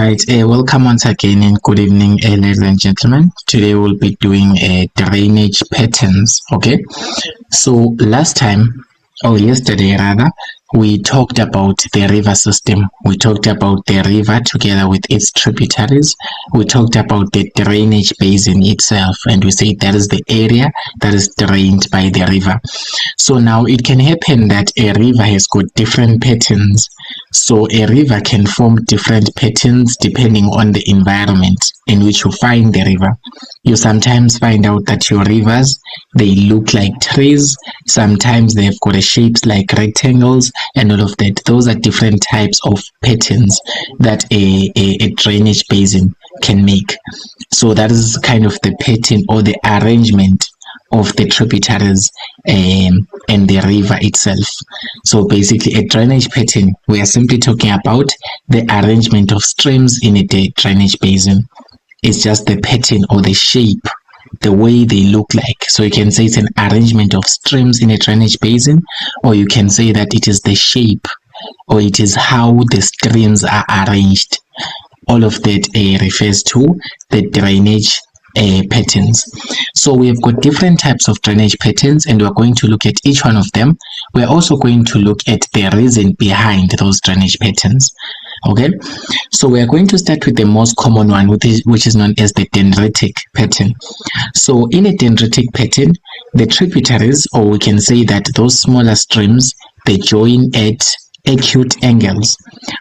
Right, welcome once again and good evening, ladies and gentlemen. Today we'll be doing drainage patterns. Okay, so last time, or yesterday rather, we talked about the river system. We talked about the river together with its tributaries. We talked about the drainage basin itself, and we said that is the area that is drained by the river. So now it can happen that a river has got different patterns. So a river can form different patterns depending on the environment in which you find the river. You sometimes find out that your rivers, they look like trees. Sometimes they've got a shapes like rectangles and all of that. Those are different types of patterns that a drainage basin can make. So that is kind of the pattern or the arrangement of the tributaries and the river itself. So basically a drainage pattern, we are simply talking about the arrangement of streams in a drainage basin. It's just the pattern or the shape, the way they look like. So you can say it's an arrangement of streams in a drainage basin, or you can say that it is the shape or it is how the streams are arranged. All of that refers to the drainage patterns. So we have got different types of drainage patterns and we're going to look at each one of them. We're also going to look at the reason behind those drainage patterns. Okay, so we are going to start with the most common one, which is known as the dendritic pattern. So in a dendritic pattern, the tributaries, or we can say that those smaller streams, they join at acute angles.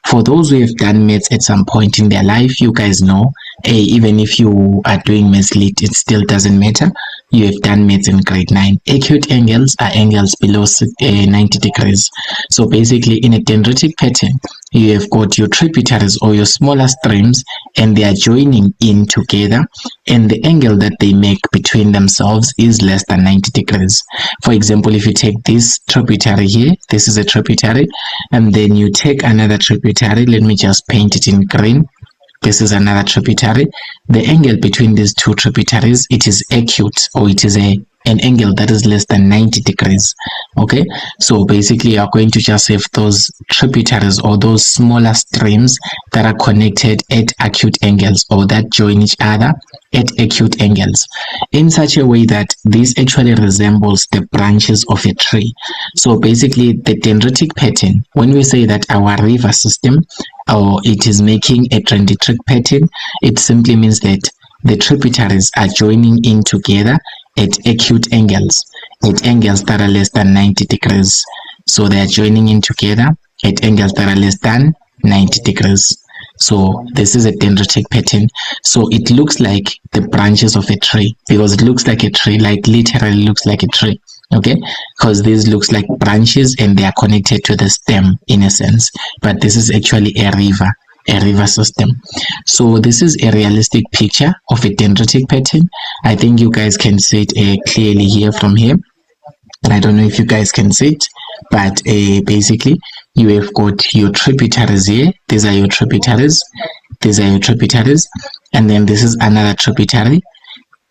For those who have done maths at some point in their life, you guys know, even if you are doing maths late, it still doesn't matter. You have done maths in grade 9. Acute angles are angles below 90 degrees. So basically in a dendritic pattern, you have got your tributaries or your smaller streams and they are joining in together, and the angle that they make between themselves is less than 90 degrees. For example, if you take this tributary here, this is a tributary, and then you take another tributary, let me just paint it in green. This is another tributary. The angle between these two tributaries, it is acute, or it is an angle that is less than 90 degrees. Okay, so basically you are going to just have those tributaries or those smaller streams that are connected at acute angles, or that join each other at acute angles, in such a way that this actually resembles the branches of a tree. So basically the dendritic pattern, when we say that our river system, or it is making a dendritic pattern, it simply means that the tributaries are joining in together at acute angles, at angles that are less than 90 degrees. So they are joining in together at angles that are less than 90 degrees. So this is a dendritic pattern. So it looks like the branches of a tree, because it looks like a tree, like literally looks like a tree. Okay, because this looks like branches and they are connected to the stem in a sense, but this is actually a river system. So this is a realistic picture of a dendritic pattern. I think you guys can see it clearly here from here. I don't know if you guys can see it, but basically you have got your tributaries here. These are your tributaries, these are your tributaries, and then this is another tributary,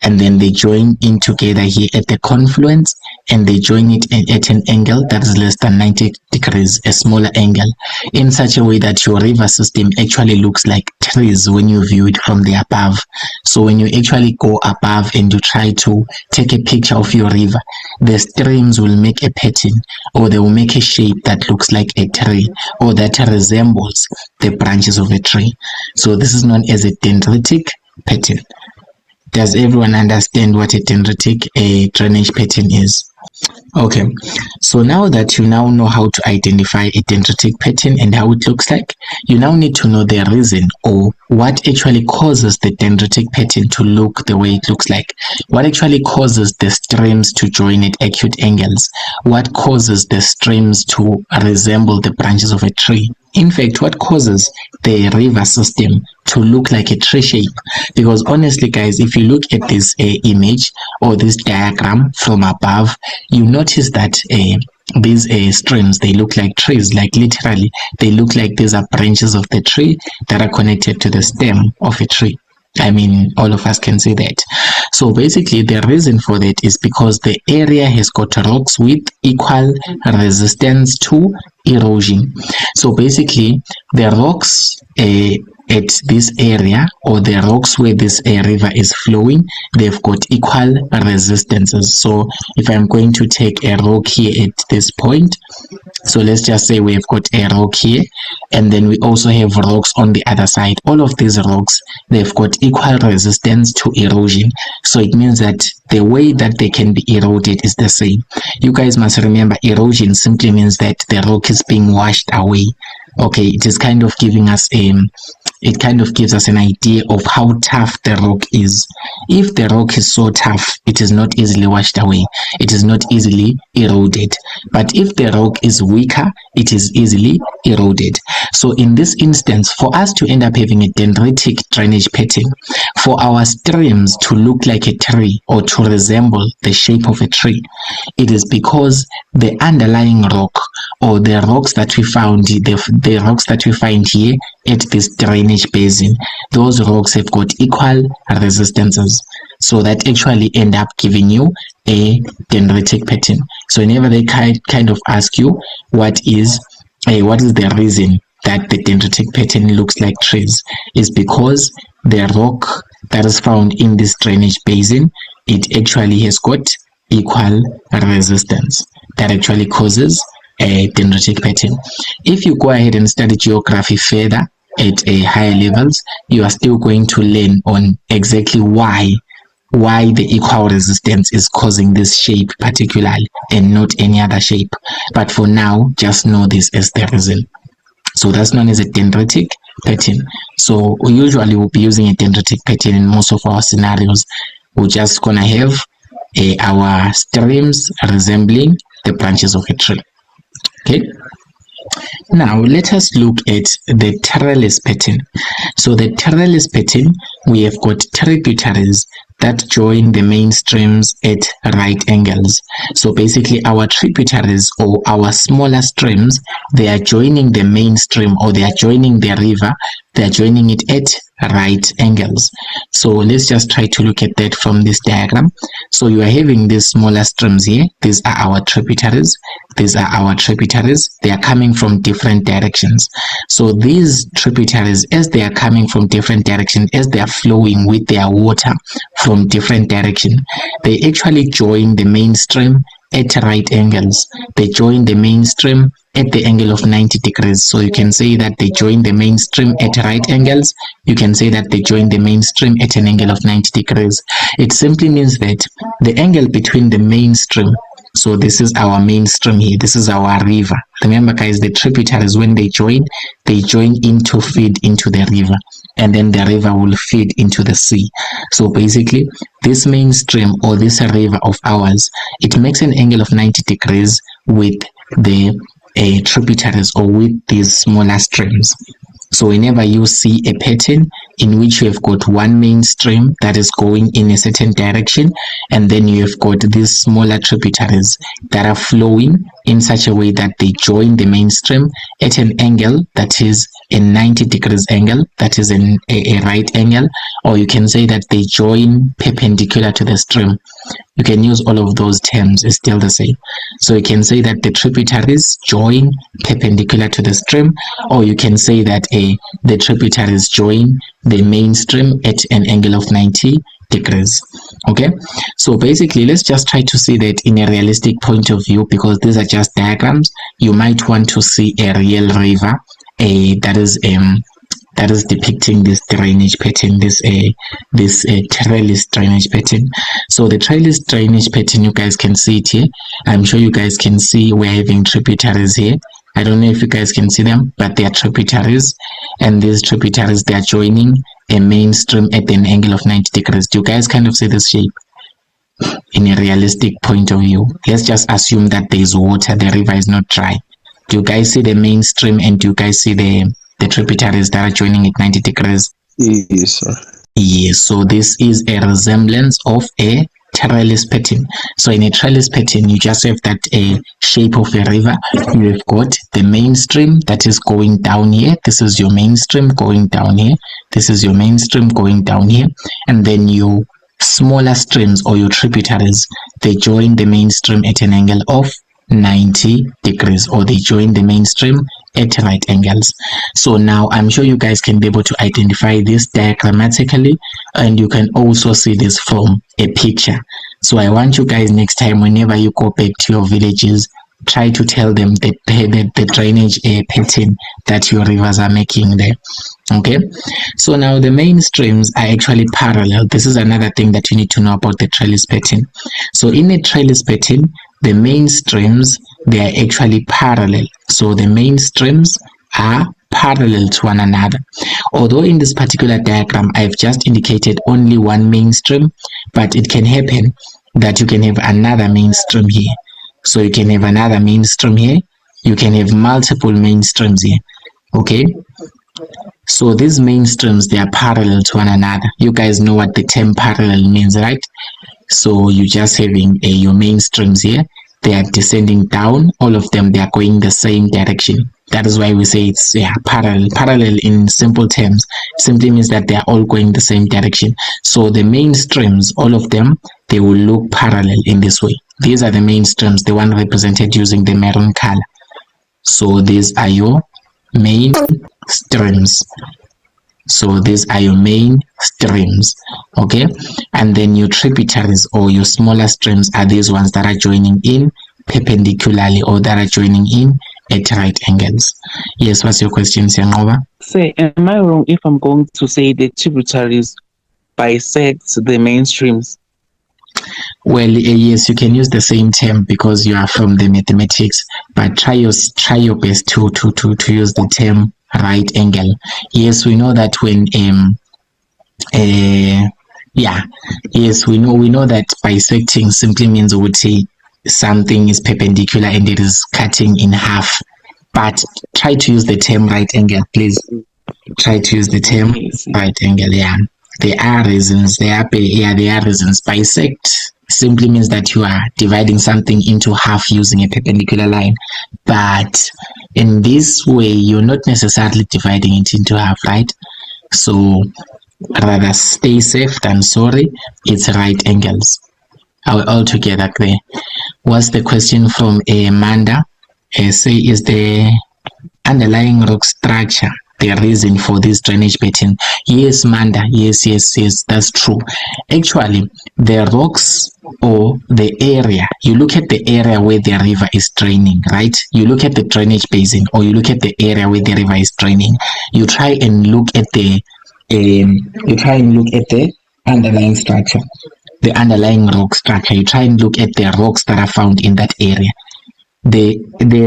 and then they join in together here at the confluence, and they join it at an angle that is less than 90 degrees, a smaller angle, in such a way that your river system actually looks like trees when you view it from the above. So when you actually go above and you try to take a picture of your river, the streams will make a pattern, or they will make a shape that looks like a tree, or that resembles the branches of a tree. So this is known as a dendritic pattern. Does everyone understand what a dendritic drainage pattern is? Okay, so now that you now know how to identify a dendritic pattern and how it looks like, you now need to know the reason, or what actually causes the dendritic pattern to look the way it looks like. What actually causes the streams to join at acute angles? What causes the streams to resemble the branches of a tree? In fact, what causes the river system to look like a tree shape? Because honestly guys, if you look at this image or this diagram from above, you notice that these streams, they look like trees, like literally they look like these are branches of the tree that are connected to the stem of a tree. I mean, all of us can see that. So basically the reason for that is because the area has got rocks with equal resistance to erosion. So basically the rocks at this area, or the rocks where this river is flowing, they've got equal resistances. So if I'm going to take a rock here at this point, so let's just say we've got a rock here, and then we also have rocks on the other side. All of these rocks, they've got equal resistance to erosion. So it means that the way that they can be eroded is the same. You guys must remember, erosion simply means that the rock is being washed away. Okay, it is kind of giving us it kind of gives us an idea of how tough the rock is. If the rock is so tough, it is not easily washed away. It is not easily eroded. But if the rock is weaker, it is easily eroded. So in this instance, for us to end up having a dendritic drainage pattern, for our streams to look like a tree or to resemble the shape of a tree, it is because the underlying rock, or the rocks that we found, the rocks that we find here at this drainage basin, those rocks have got equal resistances, so that actually end up giving you a dendritic pattern. So whenever they kind of ask you what is the reason that the dendritic pattern looks like trees, is because the rock that is found in this drainage basin, it actually has got equal resistance. That actually causes a dendritic pattern. If you go ahead and study geography further at a higher levels, you are still going to learn on exactly why the equal resistance is causing this shape particularly and not any other shape. But for now, just know this as the reason. So that's known as a dendritic pattern. So we usually will be using a dendritic pattern in most of our scenarios. We're just gonna have our streams resembling the branches of a tree. Okay, now let us look at the trellis pattern. So the trellis pattern, we have got tributaries that join the main streams at right angles. So basically our tributaries, or our smaller streams, they are joining the main stream, or they are joining the river, they are joining it at right angles. So let's just try to look at that from this diagram. So you are having these smaller streams here. These are our tributaries. These are our tributaries. They are coming from different directions. So these tributaries, as they are coming from different directions, as they are flowing with their water from different direction, they actually join the main stream at right angles. They join the main stream at the angle of 90 degrees. So you can say that they join the main stream at right angles. You can say that they join the main stream at an angle of 90 degrees. It simply means that the angle between the main stream, so this is our main stream here, this is our river. Remember guys, the tributaries, when they join in to feed into the river, and then the river will feed into the sea. So basically this main stream, or this river of ours, it makes an angle of 90 degrees with the tributaries, or with these smaller streams. So whenever you see a pattern in which you have got one main stream that is going in a certain direction, and then you have got these smaller tributaries that are flowing in such a way that they join the main stream at an angle that is a 90 degrees angle, that is a right angle, or you can say that they join perpendicular to the stream. You can use all of those terms, it's still the same. So you can say that the tributaries join perpendicular to the stream, or you can say that the tributaries join the main stream at an angle of 90 degrees. Okay, so basically let's just try to see that in a realistic point of view, because these are just diagrams. You might want to see a real river that is depicting this drainage pattern, this trellis drainage pattern. So the trellis drainage pattern, you guys can see it here. I'm sure you guys can see we're having tributaries here. I don't know if you guys can see them, but they are tributaries, and these tributaries, they are joining a main stream at an angle of 90 degrees. Do you guys kind of see this shape in a realistic point of view? Let's just assume that there is water, the river is not dry. Do you guys see the main stream, and do you guys see the tributaries that are joining at 90 degrees? Yes, sir. Yes, so this is a resemblance of a trellis pattern. So in a trellis pattern, you just have that a shape of a river. You have got the main stream that is going down here. This is your main stream going down here. This is your main stream going down here. And then your smaller streams, or your tributaries, they join the main stream at an angle of 90 degrees, or they join the mainstream at right angles. So now I'm sure you guys can be able to identify this diagrammatically, and you can also see this from a picture. So I want you guys, next time whenever you go back to your villages, try to tell them the drainage pattern that your rivers are making there. Okay, so now the main streams are actually parallel. This is another thing that you need to know about the trellis pattern. So in a trellis pattern, the main streams, they are actually parallel. So the main streams are parallel to one another. Although in this particular diagram, I've just indicated only one main stream, but it can happen that you can have another main stream here. So you can have another main stream here. You can have multiple main streams here. Okay. So these main streams, they are parallel to one another. You guys know what the term parallel means, right? So you're just having your main streams here. They are descending down. All of them, they are going the same direction. That is why we say it's parallel. Parallel in simple terms simply means that they are all going the same direction. So the main streams, all of them, they will look parallel in this way. These are the main streams, the one represented using the maroon color. So these are your main streams. So these are your main streams, okay? And then your tributaries or your smaller streams are these ones that are joining in perpendicularly, or that are joining in at right angles. Yes, what's your question, Sianova? Say, am I wrong if I'm going to say the tributaries bisect the main streams? Well, yes, you can use the same term because you are from the mathematics, but try your best to use the term right angle. Yes, we know that when yes, we know that bisecting simply means we would say something is perpendicular and it is cutting in half. But try to use the term right angle, please. Try to use the term right angle. Yeah, there are reasons. There are reasons. Bisect simply means that you are dividing something into half using a perpendicular line, but in this way you're not necessarily dividing it into half, right? So rather stay safe than sorry. It's right angles. Are we all together there? What's the question from Amanda? Say, is the underlying rock structure the reason for this drainage pattern? Yes, Manda. Yes, that's true. Actually, the rocks or the area, you look at the area where the river is draining, right? You look at the drainage basin, or you look at the area where the river is draining. You try and look at the underlying structure, the underlying rock structure. You try and look at the rocks that are found in that area. The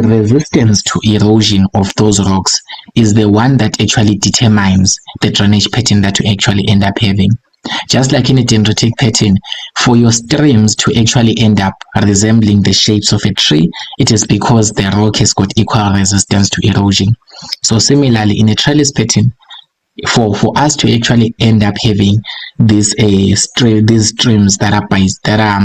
resistance to erosion of those rocks is the one that actually determines the drainage pattern that you actually end up having. Just like in a dendritic pattern, for your streams to actually end up resembling the shapes of a tree, it is because the rock has got equal resistance to erosion. So similarly, in a trellis pattern, for us to actually end up having these streams that are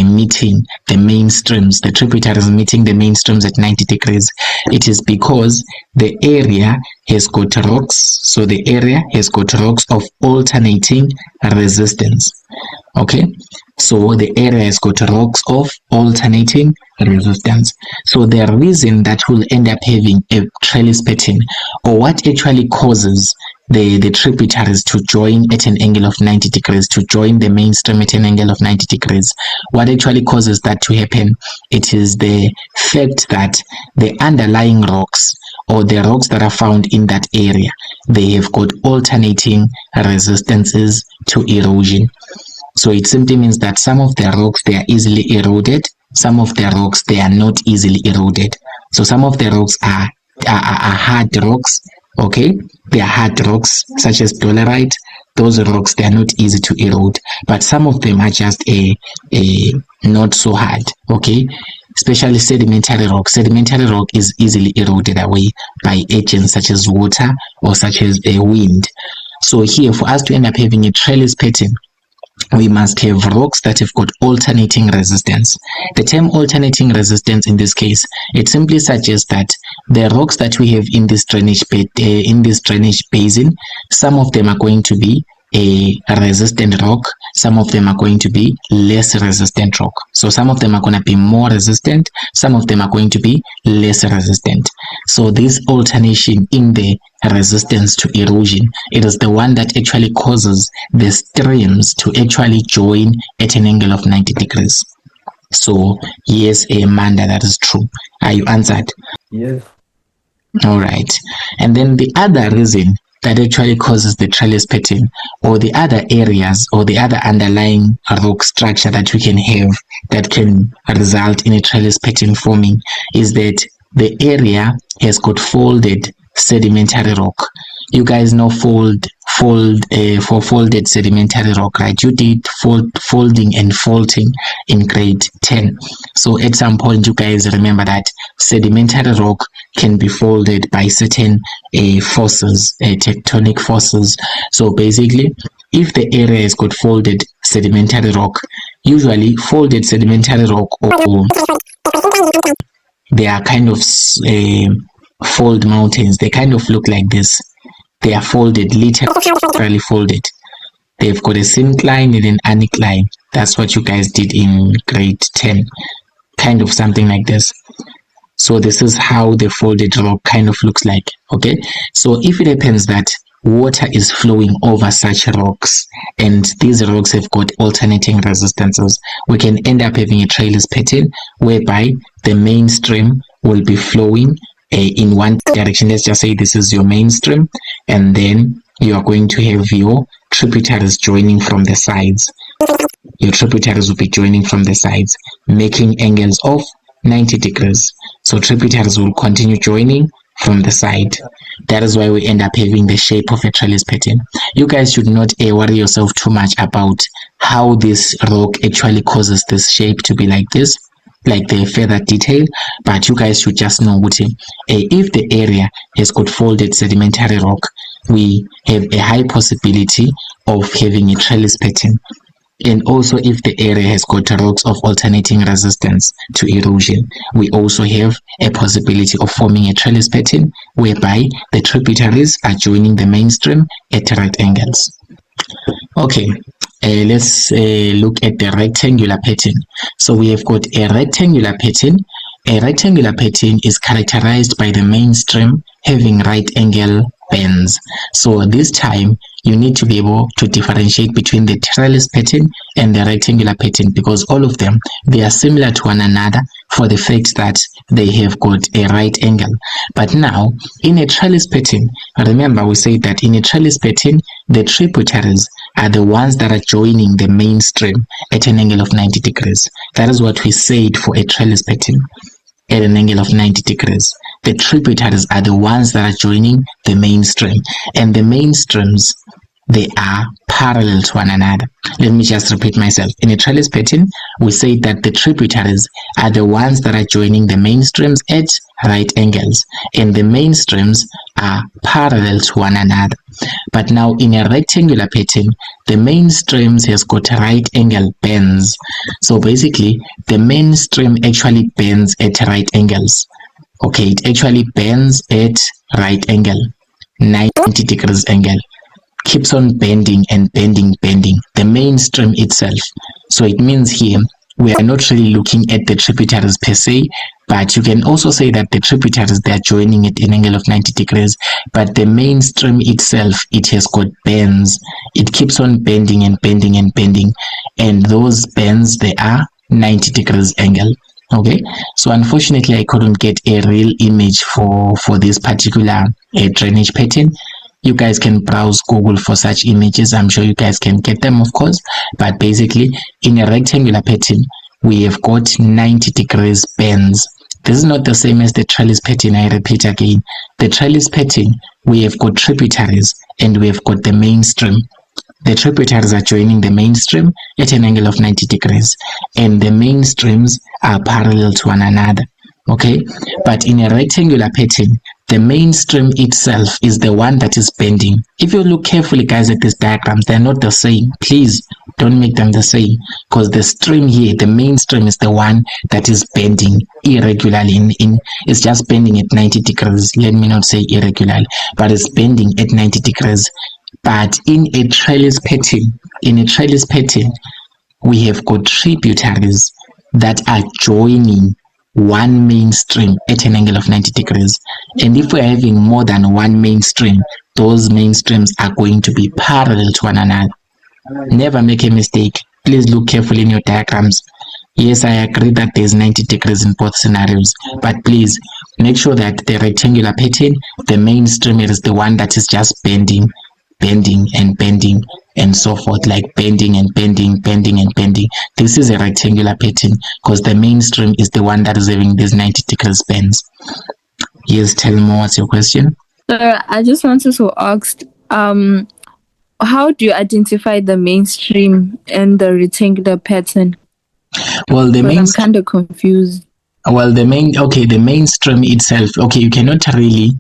meeting the main streams, the tributaries meeting the main streams at 90 degrees, it is because the area has got rocks. So the area has got rocks of alternating resistance. Okay, so the area has got rocks of alternating resistance. So the reason that we'll end up having a trellis pattern, or what actually causes the tributaries to join at an angle of 90 degrees, to join the main stream at an angle of 90 degrees, what actually causes that to happen, it is the fact that the underlying rocks, or the rocks that are found in that area, they have got alternating resistances to erosion. So it simply means that some of the rocks, they are easily eroded, some of the rocks, they are not easily eroded. So some of the rocks are hard rocks, okay? They are hard rocks such as dolerite. Those rocks, they are not easy to erode, but some of them are just a not so hard, okay? Especially sedimentary rock. Sedimentary rock is easily eroded away by agents such as water or such as a wind. So here, for us to end up having a trellis pattern, we must have rocks that have got alternating resistance. The term alternating resistance in this case, it simply suggests that the rocks that we have in this drainage basin, some of them are going to be a resistant rock, some of them are going to be less resistant rock. So some of them are going to be more resistant, some of them are going to be less resistant. So this alternation in the resistance to erosion, it is the one that actually causes the streams to actually join at an angle of 90 degrees. So yes, Amanda, that is true. Are you answered? Yes. All right. And then the other reason that actually causes the trellis pattern, or the other areas or the other underlying rock structure that we can have that can result in a trellis pattern forming, is that the area has got folded sedimentary rock. You guys know for folded sedimentary rock, right? You did folding and faulting in grade 10. So at some point you guys remember that sedimentary rock can be folded by certain forces, tectonic forces. So basically, if the area has got folded sedimentary rock, usually folded sedimentary rock, or they are kind of fold mountains, they kind of look like this. They are folded, literally folded. They've got a syncline and an anticline. That's what you guys did in grade 10, kind of something like this. So this is how the folded rock kind of looks like. Okay, so if it happens that water is flowing over such rocks and these rocks have got alternating resistances, we can end up having a trellis pattern whereby the mainstream will be flowing in one direction. Let's just say this is your mainstream, and then you are going to have your tributaries joining from the sides. Your tributaries will be joining from the sides, making angles of 90 degrees. So tributaries will continue joining from the side. That is why we end up having the shape of a trellis pattern. You guys should not worry yourself too much about how this rock actually causes this shape to be like this, like the further detail, but you guys should just know what if the area has got folded sedimentary rock, we have a high possibility of having a trellis pattern. And also, if the area has got rocks of alternating resistance to erosion, we also have a possibility of forming a trellis pattern whereby the tributaries are joining the mainstream at right angles. Okay, let's look at the rectangular pattern. So we have got a rectangular pattern. A rectangular pattern is characterized by the mainstream having right angle bends. So this time you need to be able to differentiate between the trellis pattern and the rectangular pattern, because all of them, they are similar to one another for the fact that they have got a right angle. But now in a trellis pattern, remember we said that in a trellis pattern the tributaries are the ones that are joining the mainstream at an angle of 90 degrees. That is what we said for a trellis pattern. At an angle of 90 degrees, the tributaries are the ones that are joining the mainstream, and the mainstreams, they are parallel to one another. Let me just repeat myself. In a trellis pattern, we say that the tributaries are the ones that are joining the mainstreams at right angles, and the mainstreams are parallel to one another. But now in a rectangular pattern, the mainstreams has got right angle bends. So basically, the mainstream actually bends at right angles. Okay, it actually bends at right angle, 90 degrees angle. Keeps on bending and bending, the mainstream itself. So it means here we are not really looking at the tributaries per se, but you can also say that the tributaries, they are joining at an angle of 90 degrees, but the mainstream itself, it has got bends. It keeps on bending and bending and bending, and those bends, they are 90 degrees angle. Okay, so unfortunately I couldn't get a real image for this particular drainage pattern. You guys can browse Google for such images. I'm sure you guys can get them, of course, but basically in a rectangular pattern we have got 90 degrees bends. This is not the same as the trellis pattern. I repeat again, the trellis pattern, we have got tributaries and we have got the mainstream. The tributaries are joining the mainstream at an angle of 90 degrees, and the mainstreams are parallel to one another. Okay, but in a rectangular pattern, the mainstream itself is the one that is bending. If you look carefully, guys, at these diagrams, they're not the same. Please don't make them the same, because the stream here, the mainstream, is the one that is bending irregularly. It's just bending at 90 degrees. Let me not say irregularly, but it's bending at 90 degrees. But in a trellis pattern, we have got tributaries that are joining one mainstream at an angle of 90 degrees. And if we're having more than one mainstream, those mainstreams are going to be parallel to one another. Never make a mistake. Please look carefully in your diagrams. Yes, I agree that there's 90 degrees in both scenarios, but please make sure that the rectangular pattern, the mainstream is the one that is just bending and so forth, like bending and bending. This is a rectangular pattern because the mainstream is the one that is having these 90 degrees bends. Yes, tell me, what's your question? Sir, I just wanted to ask, how do you identify the mainstream and the rectangular pattern? Well, I'm kind of confused. Well, the mainstream itself, okay, you cannot really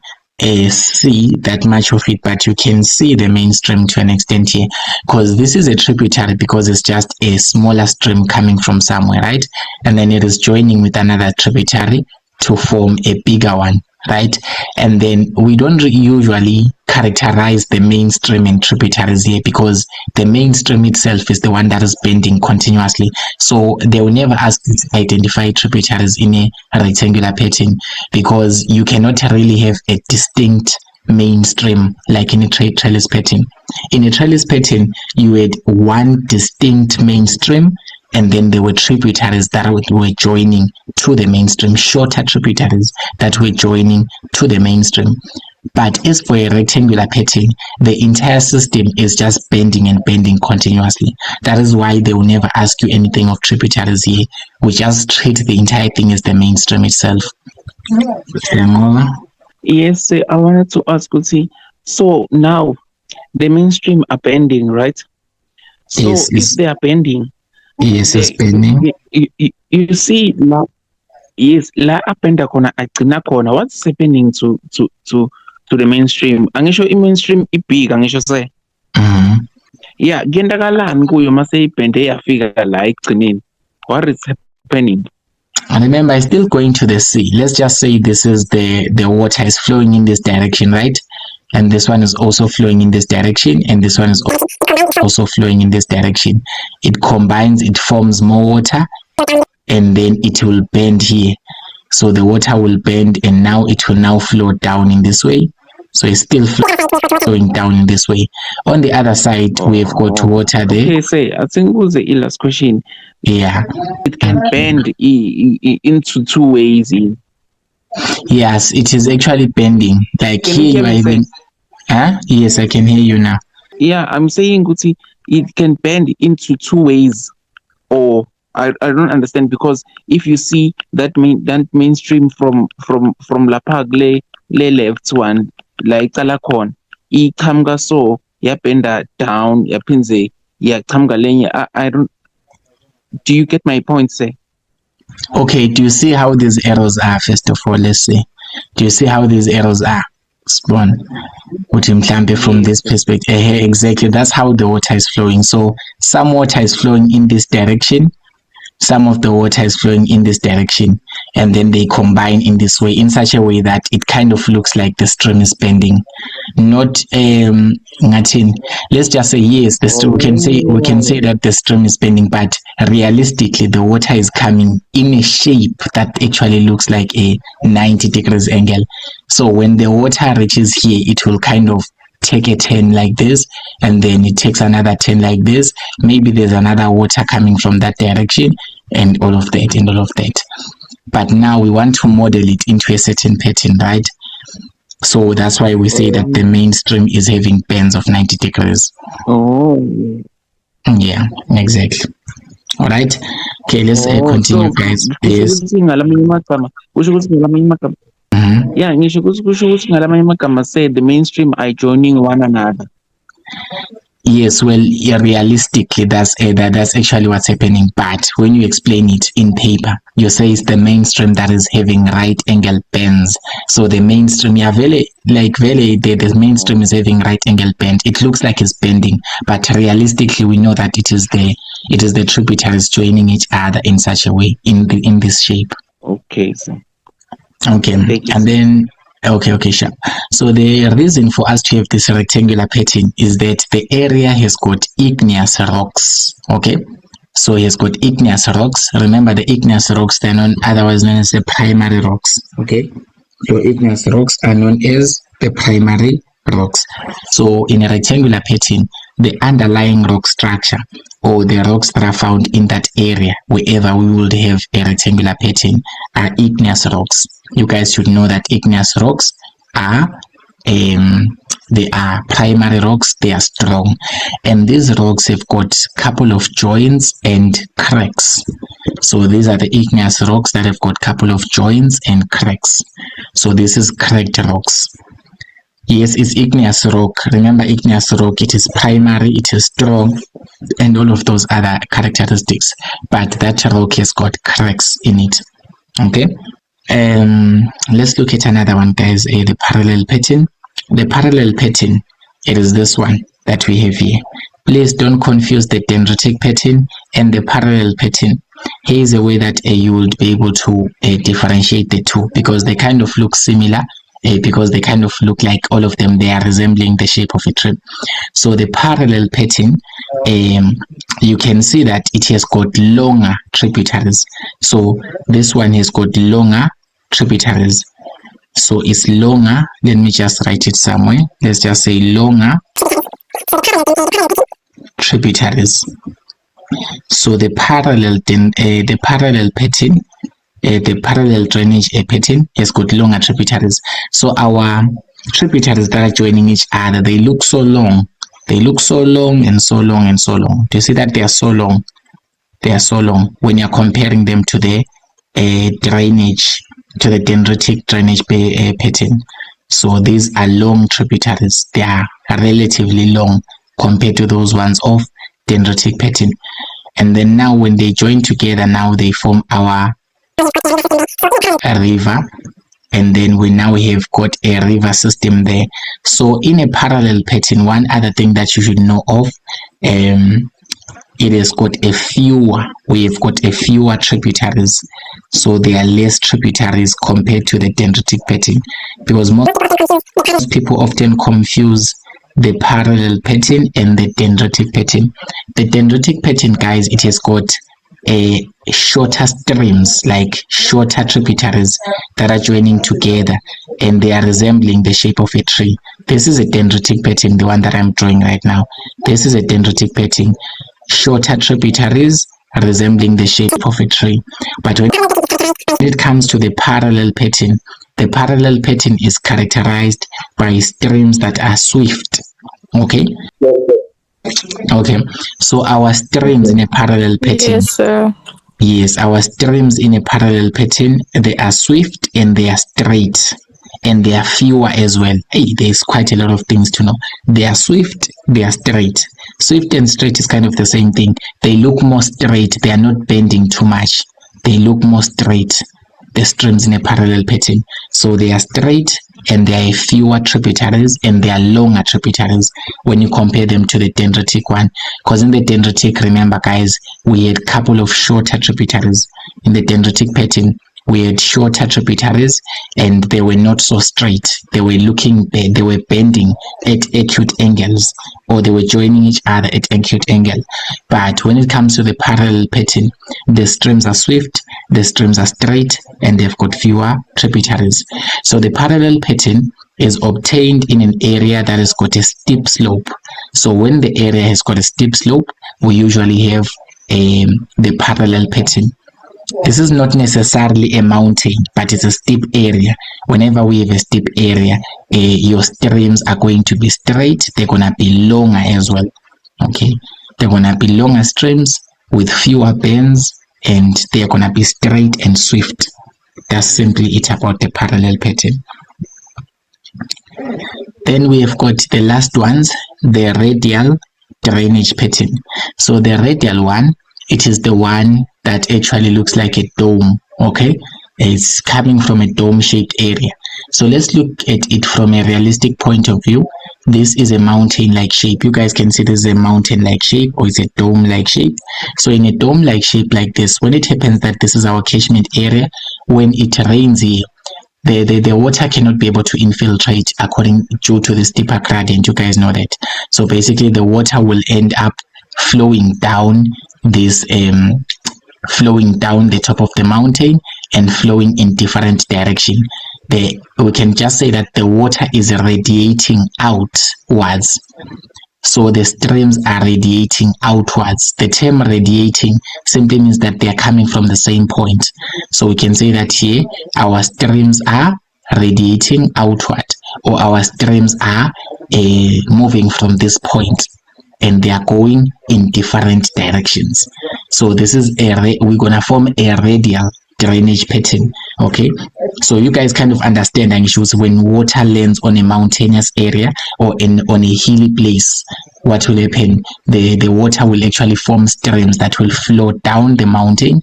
see that much of it, but you can see the mainstream to an extent here, because this is a tributary, because it's just a smaller stream coming from somewhere, right? And then it is joining with another tributary to form a bigger one, right? And then we don't usually characterize the mainstream and tributaries here, because the mainstream itself is the one that is bending continuously. So they will never ask you to identify tributaries in a rectangular pattern, because you cannot really have a distinct mainstream like in a trellis pattern. In a trellis pattern, you had one distinct mainstream, and then there were tributaries that were joining to the mainstream, shorter tributaries that were joining to the mainstream. But as for a rectangular pattern, the entire system is just bending and bending continuously. That is why they will never ask you anything of tributaries here. We just treat the entire thing as the mainstream itself. Yes, I wanted to ask you, so now the mainstream are bending, right? So yes, if they are bending, yes, it's bending. You see now, yes, la apenda kona agcina khona. What's happening to the mainstream? Angisho i-mainstream ibig, angisho se. Yeah, kuyendakalani kuyo mase ibhende yafika la ekugcineni? What is happening? And remember, I'm still going to the sea. Let's just say this is the water is flowing in this direction, right? And this one is also flowing in this direction, and this one is also flowing in this direction. It combines, it forms more water, and then it will bend here. So the water will bend, and now it will now flow down in this way. So it's still flowing down in this way. On the other side, we've got water there. Okay, say, I think it was the last question. Yeah. It can bend into two ways. Yes, it is actually bending. Like Can here you you are even. Yes, I can hear you now. Yeah, I'm saying, Guti, it can bend into two ways. Or I don't understand, because if you see that mainstream from Lapag le left one, like Talakon, I kamga so yapenda down, yapinze, ya kamga lenya. I don't. Do you get my point, say? Okay, do you see how these arrows are? First of all, let's see. Do you see how these arrows are? Spawn. From this perspective. Exactly, that's how the water is flowing. So some water is flowing in this direction, some of the water is flowing in this direction, and then they combine in this way, in such a way that it kind of looks like the stream is bending. Not let's just say yes, the stream, we can say that the stream is bending, but realistically the water is coming in a shape that actually looks like a 90 degrees angle. So when the water reaches here, it will kind of take a turn like this, and then it takes another turn like this. Maybe there's another water coming from that direction, and all of that. But now we want to model it into a certain pattern, right? So that's why we say that the mainstream is having bends of 90 degrees. Oh. Yeah, exactly. All right. Okay, let's continue, guys. Yes. Yeah, say the mainstream are joining one another. Yes, well, yeah, realistically, that's actually what's happening. But when you explain it in paper, you say it's the mainstream that is having right angle bends. So the mainstream, the mainstream is having right angle bend. It looks like it's bending, but realistically, we know that it is the tributaries joining each other in such a way, in this shape. Okay, so. Okay, and then Okay, sure. So the reason for us to have this rectangular pattern is that the area has got igneous rocks. Okay, so it has got igneous rocks. Remember, the igneous rocks, they're known, otherwise known as the primary rocks. Okay, so igneous rocks are known as the primary rocks. So in a rectangular pattern, the underlying rock structure or the rocks that are found in that area wherever we would have a rectangular pattern are igneous rocks. You guys should know that igneous rocks are they are primary rocks, they are strong, and these rocks have got couple of joints and cracks. So these are the igneous rocks that have got couple of joints and cracks. So this is cracked rocks. Yes, it's igneous rock. Remember, igneous rock, it is primary, it is strong, and all of those other characteristics. But that rock has got cracks in it. Okay. Let's look at another one, guys. The parallel pattern. The parallel pattern, it is this one that we have here. Please don't confuse the dendritic pattern and the parallel pattern. Here is a way that you will be able to differentiate the two, because they kind of look similar. Because they kind of look like all of them, they are resembling the shape of a tree. So the parallel pattern, you can see that it has got longer tributaries. So this one has got longer tributaries. So it's longer. Let me just write it somewhere. Let's just say longer tributaries. So the parallel pattern, the parallel drainage pattern has got longer tributaries. So our tributaries that are joining each other, they look so long. They look so long and so long and so long. Do you see that they are so long? They are so long when you're comparing them to the drainage, to the dendritic drainage pattern. So these are long tributaries. They are relatively long compared to those ones of dendritic pattern. And then now when they join together, now they form our river, and then we have got a river system there. So in a parallel pattern, one other thing that you should know of, it has got we've got a fewer tributaries, so there are less tributaries compared to the dendritic pattern, because most people often confuse the parallel pattern and the dendritic pattern. The dendritic pattern, guys, it has got shorter streams, like shorter tributaries that are joining together, and they are resembling the shape of a tree. This is a dendritic pattern, the one that I'm drawing right now. This is a dendritic pattern, shorter tributaries resembling the shape of a tree. But when it comes to the parallel pattern is characterized by streams that are swift. Okay, so our streams in a parallel pattern, Yes, sir. yes, our streams in a parallel pattern, they are swift and they are straight, and they are fewer as well. Hey, there's quite a lot of things to know. They are swift, they are straight. Swift and straight is kind of the same thing. They look more straight, they are not bending too much. They look more straight, the streams in a parallel pattern. So they are straight and there are fewer tributaries and they are longer tributaries when you compare them to the dendritic one. Because in the dendritic, remember guys, we had a couple of shorter tributaries. In the dendritic pattern, we had shorter tributaries and they were not so straight. They were bending at acute angles, or they were joining each other at acute angle. But when it comes to the parallel pattern, the streams are swift, the streams are straight, and they've got fewer tributaries. So the parallel pattern is obtained in an area that has got a steep slope. So when the area has got a steep slope, we usually have the parallel pattern. This is not necessarily a mountain, but it's a steep area. Whenever we have a steep area, your streams are going to be straight. They're going to be longer as well. Okay, they're going to be longer streams with fewer bends, and they're going to be straight and swift. That's simply it about the parallel pattern. Then we have got the last ones, the radial drainage pattern. So the radial one, it is the one that actually looks like a dome. Okay, it's coming from a dome-shaped area. So let's look at it from a realistic point of view. This is a mountain-like shape. You guys can see this is a mountain-like shape, or it's a dome-like shape. So in a dome-like shape like this, when it happens that this is our catchment area, when it rains here, the water cannot be able to infiltrate due to the steeper gradient. You guys know that. So basically the water will end up flowing down this flowing down the top of the mountain and flowing in different direction. We can just say that the water is radiating outwards. So the streams are radiating outwards. The term radiating simply means that they are coming from the same point. So we can say that here our streams are radiating outward, or our streams are moving from this point, and they are going in different directions. So this is we're gonna form a radial drainage pattern. Okay, so you guys kind of understand issues when water lands on a mountainous area or on a hilly place. What will happen? The water will actually form streams that will flow down the mountain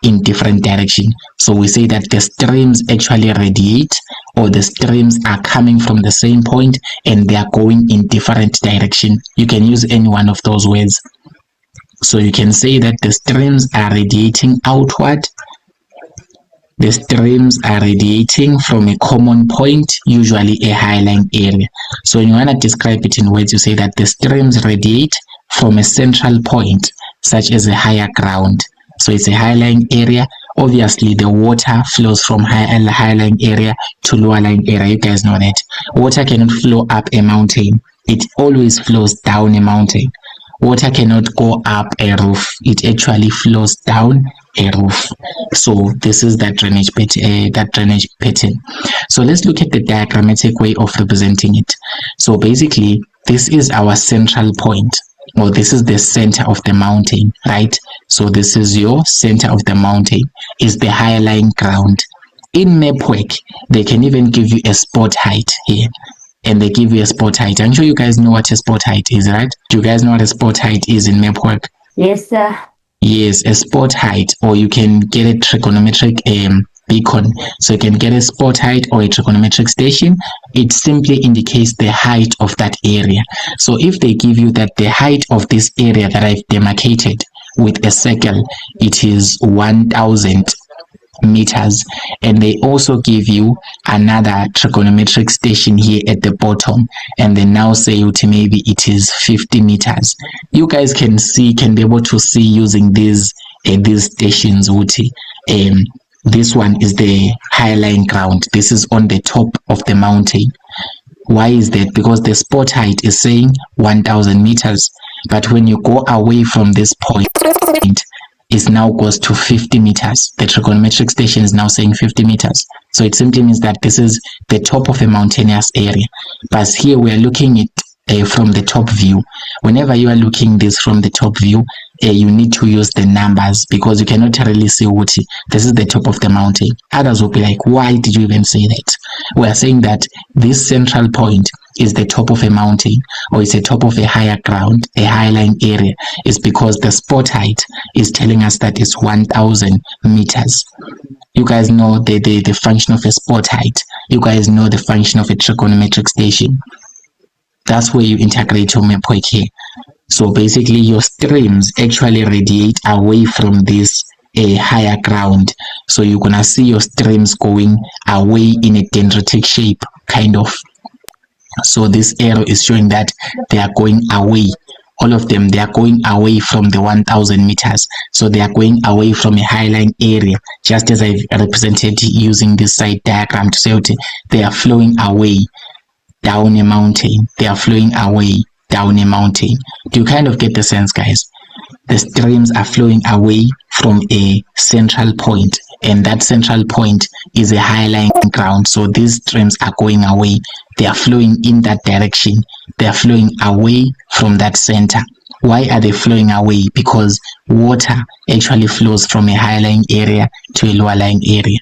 in different direction. So we say that the streams actually radiate, or the streams are coming from the same point and they are going in different direction. You can use any one of those words. So you can say that the streams are radiating outward. The streams are radiating from a common point, usually a highline area. So when you want to describe it in words, you say that the streams radiate from a central point, such as a higher ground. So it's a highline area. Obviously, the water flows from highline area to lower line area. You guys know that. Water cannot flow up a mountain. It always flows down a mountain. Water cannot go up a roof. It actually flows down a roof. So this is that drainage pattern. So let's look at the diagrammatic way of representing it. So basically, this is our central point, or this is the center of the mountain, right? So this is your center of the mountain, is the high-lying ground. In MapWork, they can even give you a spot height here, and they give you a spot height. I'm sure you guys know what a spot height is, right? Do you guys know what a spot height is in MapWork? Yes, sir. Yes, a spot height, or you can get a trigonometric beacon. So you can get a spot height or a trigonometric station. It simply indicates the height of that area. So if they give you that the height of this area that I've demarcated with a circle, it is 1000 meters, and they also give you another trigonometric station here at the bottom, and they now say maybe it is 50 meters. You guys can be able to see using these stations. This one is the highline ground. This is on the top of the mountain. Why is that? Because the spot height is saying 1000 meters, but when you go away from this point, it now goes to 50 meters. The trigonometric station is now saying 50 meters. So it simply means that this is the top of a mountainous area. But here we are looking at from the top view. Whenever you are looking this from the top view, you need to use the numbers, because you cannot really see what this is the top of the mountain. Others will be like, why did you even say that? We are saying that this central point is the top of a mountain, or it's the top of a higher ground, a highline area, is because the spot height is telling us that it's 1000 meters. You guys know the function of a spot height. You guys know the function of a trigonometric station. That's where you integrate your MapWork here. So basically your streams actually radiate away from this higher ground. So you're gonna see your streams going away in a dendritic shape, kind of. So this arrow is showing that they are going away. All of them, they are going away from the 1000 meters. So they are going away from a highline area, just as I've represented using this side diagram to say okay, they are flowing away down a mountain. They are flowing away down a mountain. Do you kind of get the sense, guys? The streams are flowing away from a central point, and that central point is a highline ground. So these streams are going away. They are flowing in that direction. They are flowing away from that center. Why are they flowing away? Because water actually flows from a highline area to a lower lying area.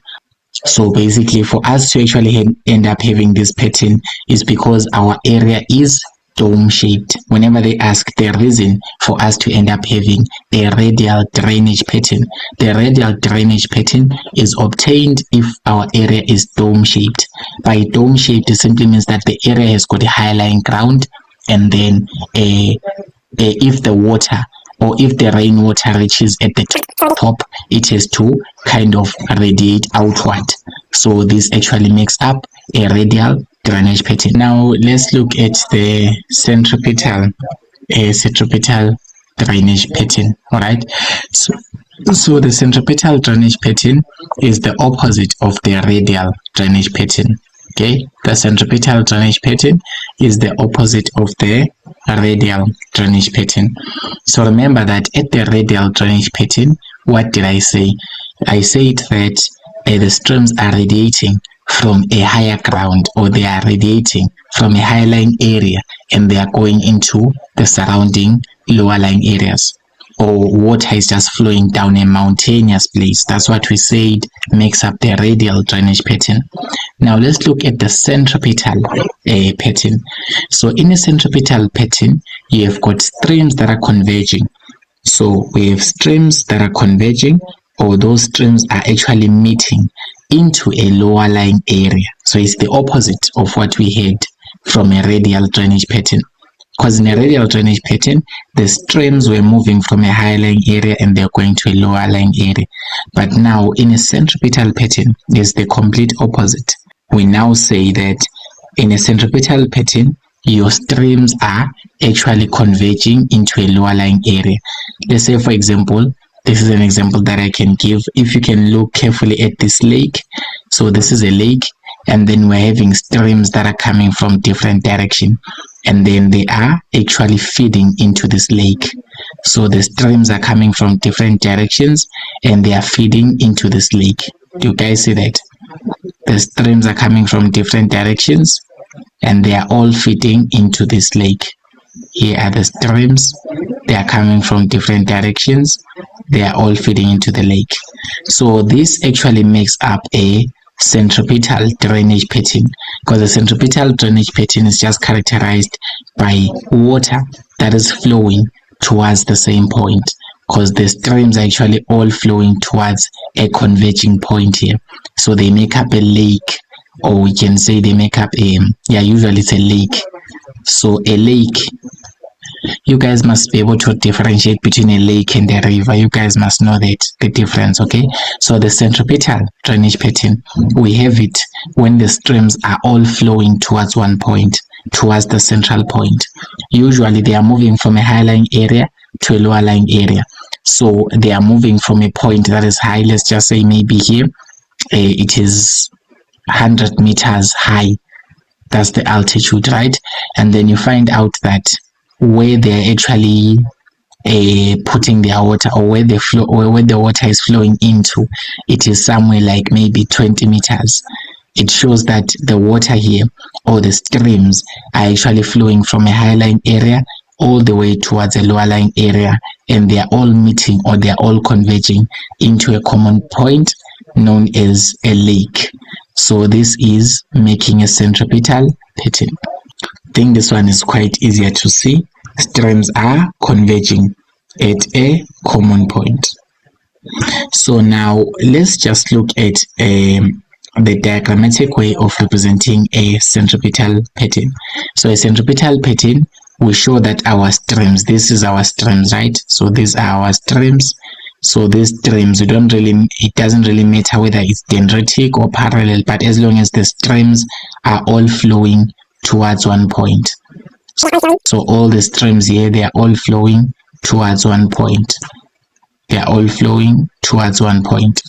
So basically, for us to actually end up having this pattern is because our area is dome shaped. Whenever they ask the reason for us to end up having a radial drainage pattern, the radial drainage pattern is obtained if our area is dome shaped. By dome shaped, it simply means that the area has got a high lying ground, and then if the water or if the rainwater reaches at the top, it has to kind of radiate outward. So this actually makes up a radial drainage pattern. Now let's look at the centripetal drainage pattern. All right, so the centripetal drainage pattern is the opposite of the radial drainage pattern. Okay, the centripetal drainage pattern is the opposite of the radial drainage pattern. So remember that at the radial drainage pattern, what did I say? I said that the streams are radiating from a higher ground, or they are radiating from a high lying area, and they are going into the surrounding lower lying areas, or water is just flowing down a mountainous place. That's what we said makes up the radial drainage pattern. Now let's look at the centripetal pattern. So in a centripetal pattern, you have got streams that are converging. So we have streams that are converging, or those streams are actually meeting into a lower lying area. So it's the opposite of what we had from a radial drainage pattern. Because in a radial drainage pattern, the streams were moving from a high lying area and they're going to a lower lying area. But now in a centripetal pattern, it's the complete opposite. We now say that in a centripetal pattern, your streams are actually converging into a lower lying area. Let's say, for example, this is an example that I can give. If you can look carefully at this lake, so this is a lake, and then we're having streams that are coming from different direction, and then they are actually feeding into this lake. So the streams are coming from different directions and they are feeding into this lake. Do you guys see that? The streams are coming from different directions and they are all feeding into this lake. Here are the streams. They are coming from different directions. They are all feeding into the lake. So this actually makes up a centripetal drainage pattern, because the centripetal drainage pattern is just characterized by water that is flowing towards the same point, because the streams are actually all flowing towards a converging point here. So they make up a lake, or we can say they make up usually it's a lake. So a lake, you guys must be able to differentiate between a lake and a river. You guys must know that the difference, okay? So the centripetal drainage pattern, we have it when the streams are all flowing towards one point, towards the central point. Usually they are moving from a high-lying area to a lower-lying area. So they are moving from a point that is high. Let's just say maybe here it is 100 meters high. That's the altitude, right? And then you find out that where they're actually putting their water, or where the flow, or where the water is flowing into, it is somewhere like maybe 20 meters. It shows that the water here, or the streams, are actually flowing from a high-lying area all the way towards a lower-lying area, and they are all meeting, or they are all converging into a common point known as a lake. So this is making a centripetal pattern. I think this one is quite easier to see. Streams are converging at a common point. So now let's just look at the diagrammatic way of representing a centripetal pattern. So a centripetal pattern will show that our streams, this is our streams, right? So these are our streams. So these streams, it doesn't really matter whether it's dendritic or parallel, but as long as the streams are all flowing towards one point. So all the streams here, they are all flowing towards one point. They are all flowing towards one point.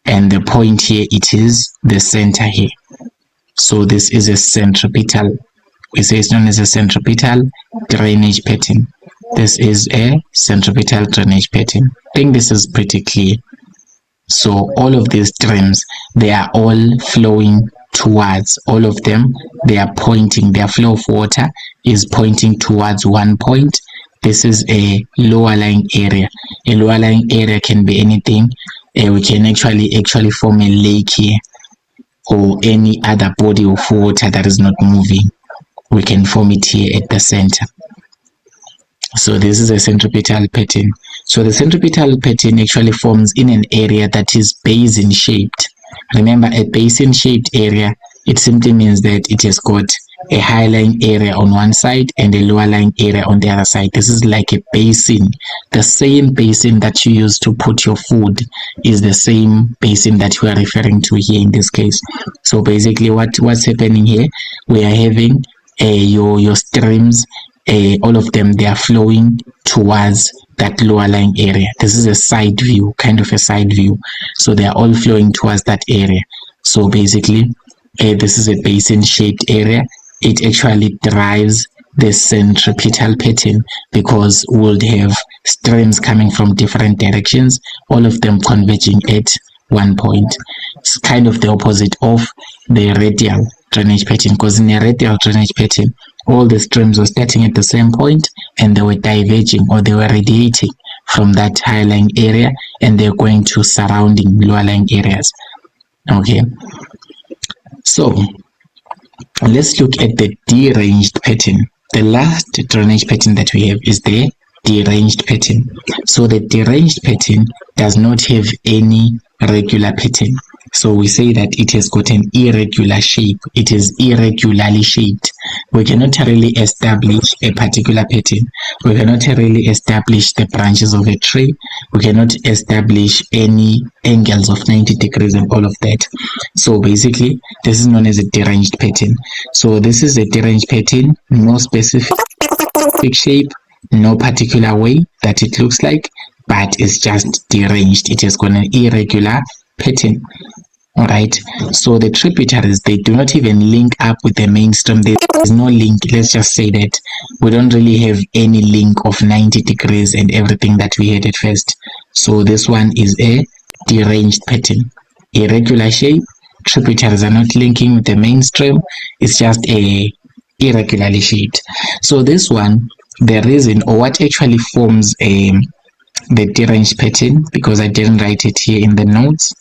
And the point here, it is the center here. So this is a centripetal. We say it's known as a centripetal drainage pattern. This is a centripetal drainage pattern. I think this is pretty clear. So all of these streams, they are all flowing towards, all of them, they are pointing, their flow of water is pointing towards one point. This is a lower lying area. A lower lying area can be anything. We can actually form a lake here, or any other body of water that is not moving. We can form it here at the center. So this is a centripetal pattern. So the centripetal pattern actually forms in an area that is basin shaped. Remember, a basin shaped area, it simply means that it has got a high-lying area on one side and a lower-lying area on the other side. This is like a basin. The same basin that you use to put your food is the same basin that we are referring to here in this case. So basically what's happening here, we are having your streams, all of them, they are flowing towards that lower lying area. This is a side view, kind of a side view. So they are all flowing towards that area. So basically, this is a basin shaped area. It actually drives the centripetal pattern because we'll have streams coming from different directions, all of them converging at one point. It's kind of the opposite of the radial drainage pattern, because in a radial drainage pattern, all the streams were starting at the same point and they were diverging, or they were radiating from that high-lying area, and they're going to surrounding lower-lying areas. Okay, so let's look at the deranged pattern. The last drainage pattern that we have is the deranged pattern. So the deranged pattern does not have any regular pattern. So we say that it has got an irregular shape. It is irregularly shaped. We cannot really establish a particular pattern. We cannot really establish the branches of a tree. We cannot establish any angles of 90 degrees and all of that. So basically, this is known as a deranged pattern. So this is a deranged pattern, no specific shape, no particular way that it looks like, but it's just deranged. It has got an irregular pattern. All right, so the tributaries, they do not even link up with the mainstream. There's no link. Let's just say that we don't really have any link of 90 degrees and everything that we had at first. So this one is a deranged pattern. Irregular shape, tributaries are not linking with the mainstream. It's just a irregularly shaped. So this one, the reason, or what actually forms the deranged pattern, because I didn't write it here in the notes,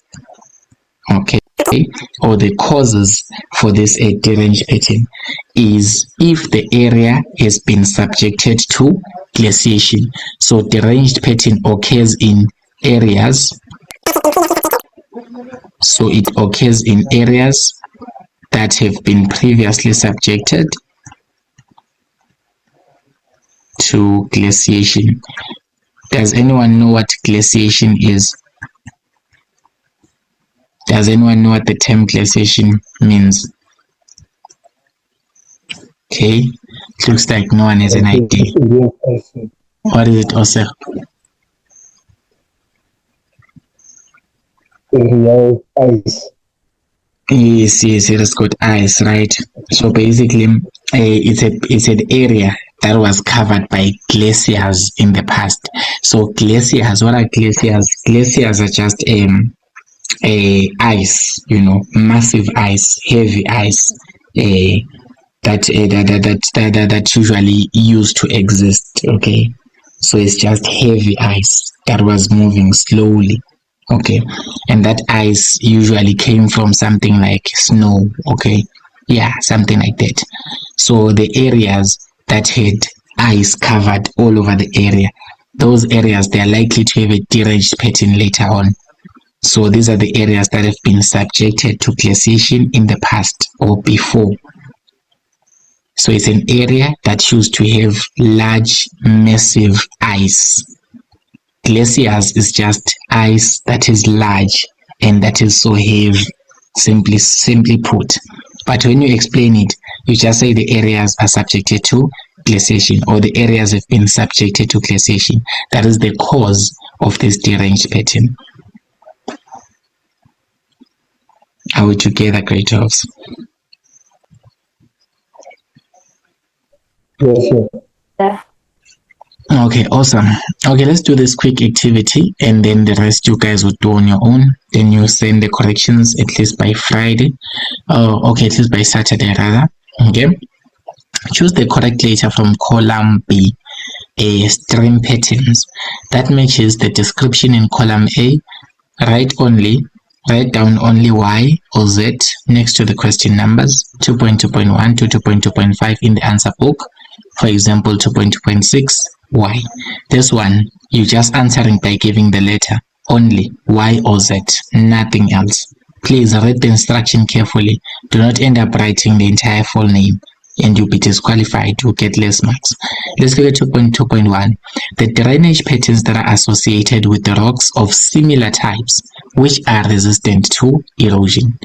okay, or the causes for this deranged pattern, is if the area has been subjected to glaciation. So deranged pattern occurs in areas, so it occurs in areas that have been previously subjected to glaciation. Does anyone know what glaciation is? Does anyone know what the term glaciation means? Okay, looks like no one has an idea. What is it, also? Ice. Yes, it has got ice, right? So basically, it's an area that was covered by glaciers in the past. So glaciers, what are glaciers? Glaciers are just ice, massive ice, heavy ice, that usually used to exist. Okay, so it's just heavy ice that was moving slowly. Okay, and that ice usually came from something like snow. Okay, yeah, something like that. So the areas that had ice covered all over the area, those areas, they are likely to have a deranged pattern later on. So these are the areas that have been subjected to glaciation in the past or before. So it's an area that used to have large, massive ice. Glaciers is just ice that is large and that is so heavy, simply put. But when you explain it, you just say the areas are subjected to glaciation, or the areas have been subjected to glaciation. That is the cause of this deranged pattern. Are we together, great jobs? Yes, sir. Okay, awesome. Okay, let's do this quick activity, and then the rest you guys will do on your own. Then you send the corrections at least by Friday. Okay, at least by Saturday rather. Okay, choose the correct letter from column B. Stream patterns. That matches the description in column A. Write down only Y or Z next to the question numbers 2.2.1 to 2.2.5 in the answer book. For example, 2.2.6 Y. This one, you just answering by giving the letter only Y or Z, nothing else. Please read the instruction carefully. Do not end up writing the entire full name. and you'll be disqualified, you'll get less marks. Let's look at 2.2.1. The drainage patterns that are associated with the rocks of similar types which are resistant to erosion.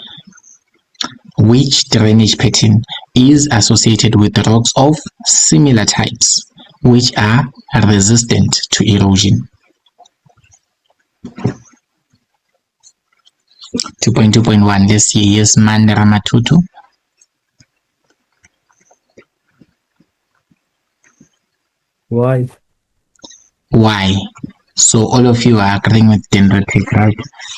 Which drainage pattern is associated with the rocks of similar types which are resistant to erosion? 2.2.1. Let's see. Yes, Manda Ramatutu. Why? Why? So all of you are agreeing with dendritic, right?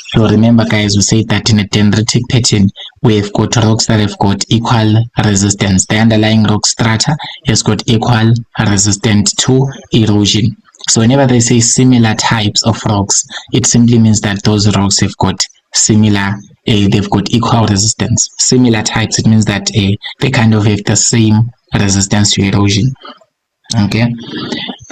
So remember, guys, we said that in a dendritic pattern, we've got rocks that have got equal resistance. The underlying rock strata has got equal resistance to erosion. So whenever they say similar types of rocks, it simply means that those rocks have got similar, they've got equal resistance. Similar types, it means that they kind of have the same resistance to erosion. Okay.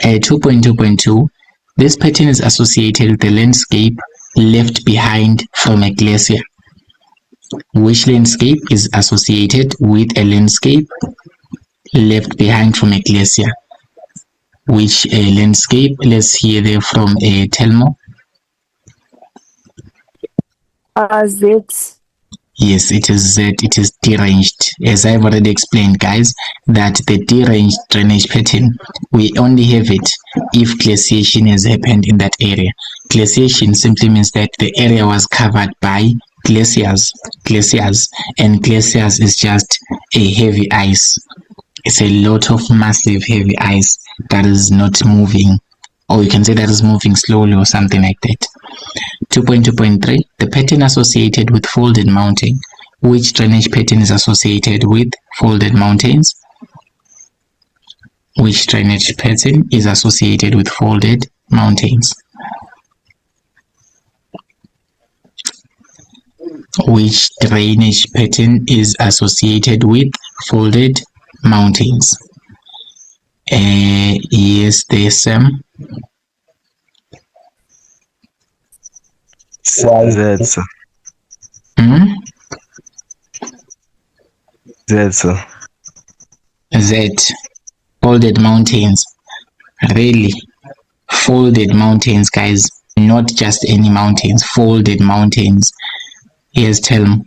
2.2.2. This pattern is associated with the landscape left behind from a glacier. Which landscape is associated with a landscape left behind from a glacier? Which landscape? Let's hear there from Telmo. Z. Yes, it is Z. It is deranged. As I've already explained, guys, that the deranged drainage pattern, we only have it if glaciation has happened in that area. Glaciation simply means that the area was covered by glaciers, and glaciers is just a heavy ice. It's a lot of massive heavy ice that is not moving, or you can say that is moving slowly or something like that. 2.2.3. The pattern associated with folded mountain. Which drainage pattern is associated with folded mountains? Which drainage pattern is associated with folded mountains? Which drainage pattern is associated with folded mountains? Yes, there's some. Why? Z. Hmm? Z. Z. Folded mountains. Really? Folded mountains, guys. Not just any mountains. Folded mountains. Yes, tell me.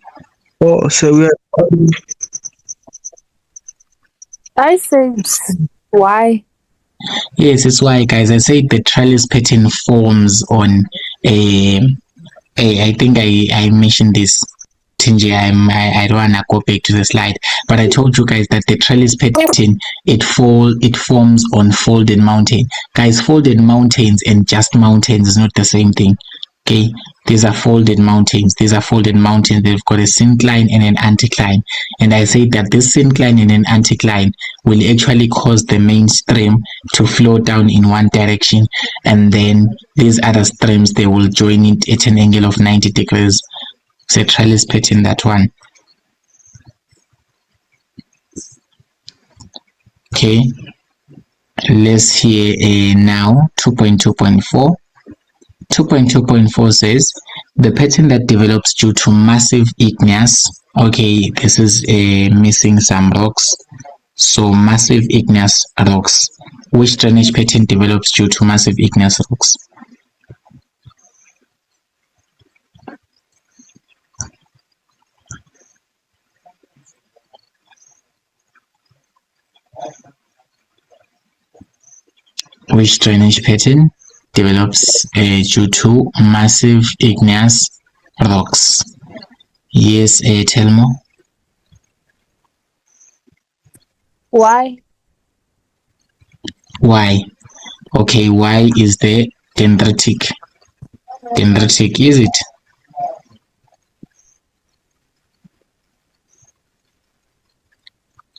Oh, so we are. I said why? Yes, it's why, guys. I said the trellis pattern forms on I think I mentioned this, Tinji. I don't wanna go back to the slide, but I told you guys that the trellis pattern it forms on folded mountain. Guys, folded mountains and just mountains is not the same thing. Okay, these are folded mountains. They've got a syncline and an anticline, and I say that this syncline and an anticline will actually cause the main stream to flow down in one direction, and then these other streams, they will join it at an angle of 90 degrees. It's a trellis pattern, that one. Okay, let's hear now 2.2.4. 2.2.4 says the pattern that develops due to massive igneous. Okay, this is missing some rocks. So massive igneous rocks. Which drainage pattern develops due to massive igneous rocks? Which drainage pattern develops due to massive igneous rocks? Yes, Telmo. Why? Why? Okay, why is the dendritic? Dendritic, is it?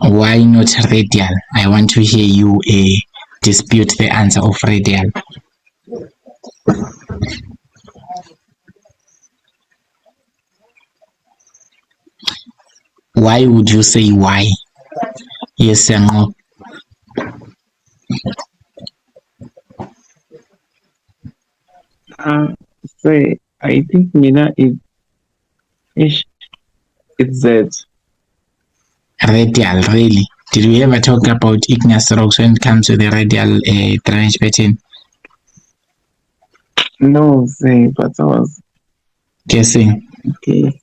Why not radial? I want to hear you dispute the answer of radial. Why would you say why? Yes or no? Say, I think Mina it's Z. Radial, really? Did we ever talk about igneous rocks when it comes to the radial drainage pattern? No, say, but I was Guessing. okay.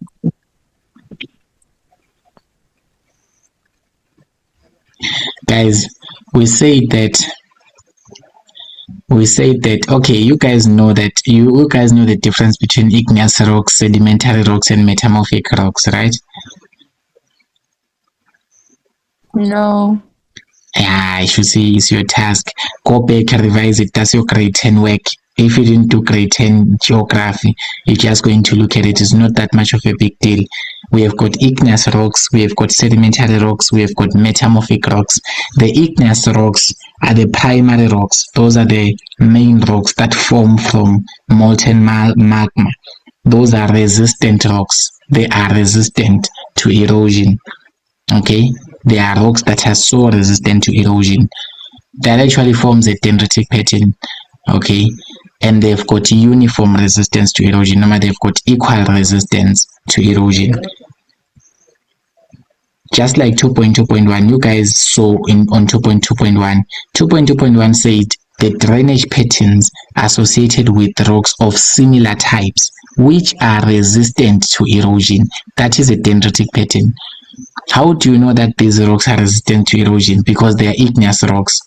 Guys, we say that okay, you guys know the difference between igneous rocks, sedimentary rocks, and metamorphic rocks, right? No. Yeah, I should say it's your task. Go back and revise it. That's your grade 10 work. If you didn't do grade 10 geography, you're just going to look at it. It's not that much of a big deal. We have got igneous rocks, we have got sedimentary rocks, we have got metamorphic rocks. The igneous rocks are the primary rocks. Those are the main rocks that form from molten magma. Those are resistant rocks. They are resistant to erosion. Okay, they are rocks that are so resistant to erosion that actually forms a dendritic pattern. Okay, and they've got uniform resistance to erosion. Remember, they've got equal resistance to erosion. Just like 2.2.1, you guys saw on 2.2.1. 2.2.1 said the drainage patterns associated with rocks of similar types which are resistant to erosion. That is a dendritic pattern. How do you know that these rocks are resistant to erosion? Because they are igneous rocks.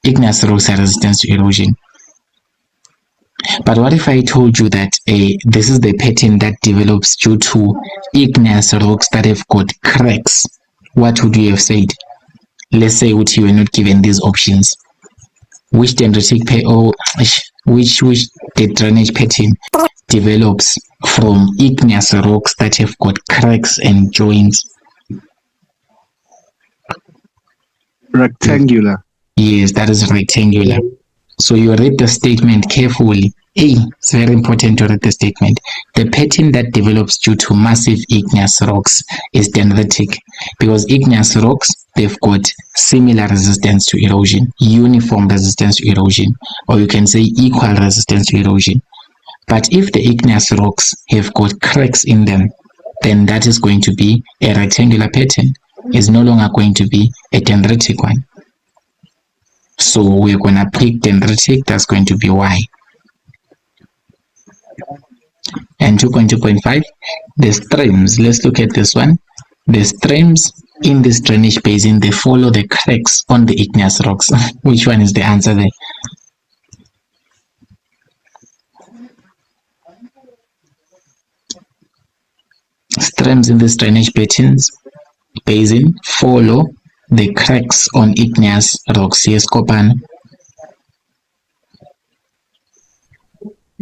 Igneous rocks are resistant to erosion. But what if I told you that this is the pattern that develops due to igneous rocks that have got cracks? What would you have said? Let's say you were not given these options. Which dendritic which the drainage pattern develops from igneous rocks that have got cracks and joints? Rectangular. Yes, that is rectangular. So you read the statement carefully. It's very important to read the statement. The pattern that develops due to massive igneous rocks is dendritic, because igneous rocks, they've got similar resistance to erosion, uniform resistance to erosion, or you can say equal resistance to erosion. But if the igneous rocks have got cracks in them, then that is going to be a rectangular pattern. It's no longer going to be a dendritic one. So we're going to pick dendritic. That's going to be Y. And 2.2.5, the streams. Let's look at this one. The streams in this drainage basin, they follow the cracks on the igneous rocks. Which one is the answer there? Streams in this drainage basin follow the cracks on igneous rocks. Yes, Kopan.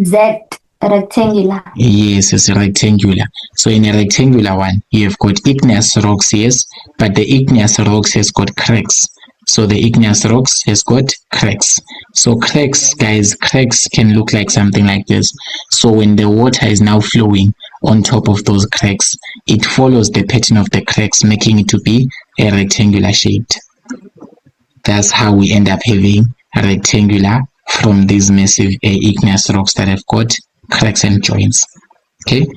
Z, rectangular. Yes, it's rectangular. So in a rectangular one, you have got igneous rocks, yes, but the igneous rocks has got cracks. So the igneous rocks has got cracks. So cracks, guys, cracks can look like something like this. So when the water is now flowing on top of those cracks, it follows the pattern of the cracks, making it to be a rectangular shaped. That's how we end up having a rectangular from these massive igneous rocks that have got cracks and joints. Okay.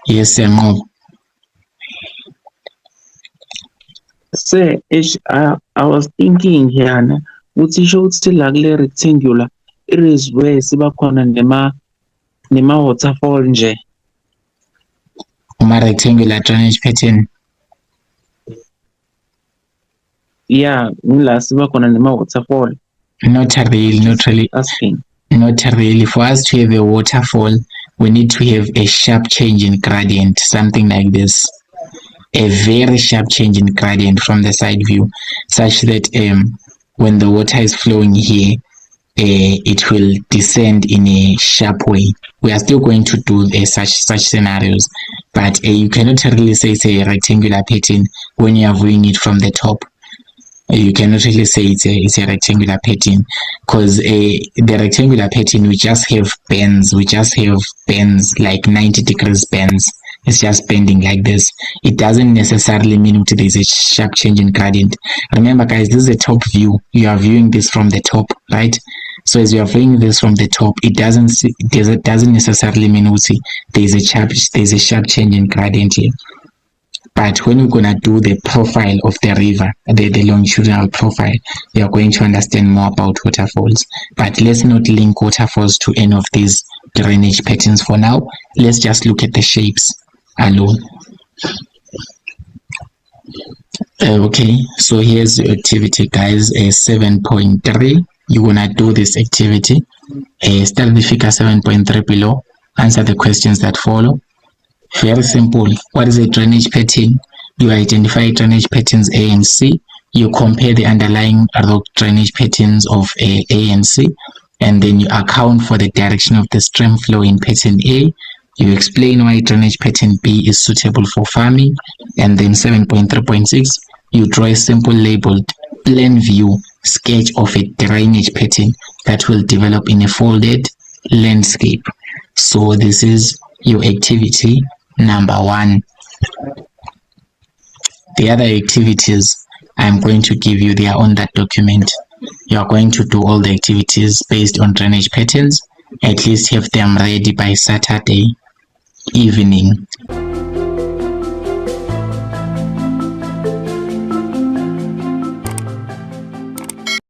Yes, Mo. Say, I was thinking here, ukuthi isho ukuthi lakule rectangular, it is where siba khona nema waterfall nje. Uma rectangular drainage pattern. Yeah, ngila siba khona nema waterfall. Not really. Asking. Not really. For us to have a waterfall, we need to have a sharp change in gradient, something like this. A very sharp change in gradient from the side view, such that when the water is flowing here, it will descend in a sharp way. We are still going to do such scenarios, but you cannot really say it's a rectangular pattern when you are viewing it from the top. You cannot really say it's a rectangular pattern, because the rectangular pattern, we just have bends like 90 degrees bends. It's just bending like this. It doesn't necessarily mean that there's a sharp change in gradient. Remember, guys, this is a top view. You are viewing this from the top, right? So as you are viewing this from the top, it doesn't necessarily mean there's a sharp change in gradient here. But when we're gonna do the profile of the river, the longitudinal profile, you're going to understand more about waterfalls. But let's not link waterfalls to any of these drainage patterns for now. Let's just look at the shapes alone. Okay, so here's your activity, guys. 7.3. You're gonna do this activity. Start the figure 7.3 below. Answer the questions that follow. Very simple. What is a drainage pattern? You identify drainage patterns A and C. You compare the underlying rock drainage patterns of A and C, and then you account for the direction of the stream flow in pattern A. You explain why drainage pattern B is suitable for farming, and then 7.3.6, you draw a simple labeled plan view sketch of a drainage pattern that will develop in a folded landscape. So this is your activity number 1. The other activities I'm going to give you, they are on that document. You are going to do all the activities based on drainage patterns. At least have them ready by Saturday evening.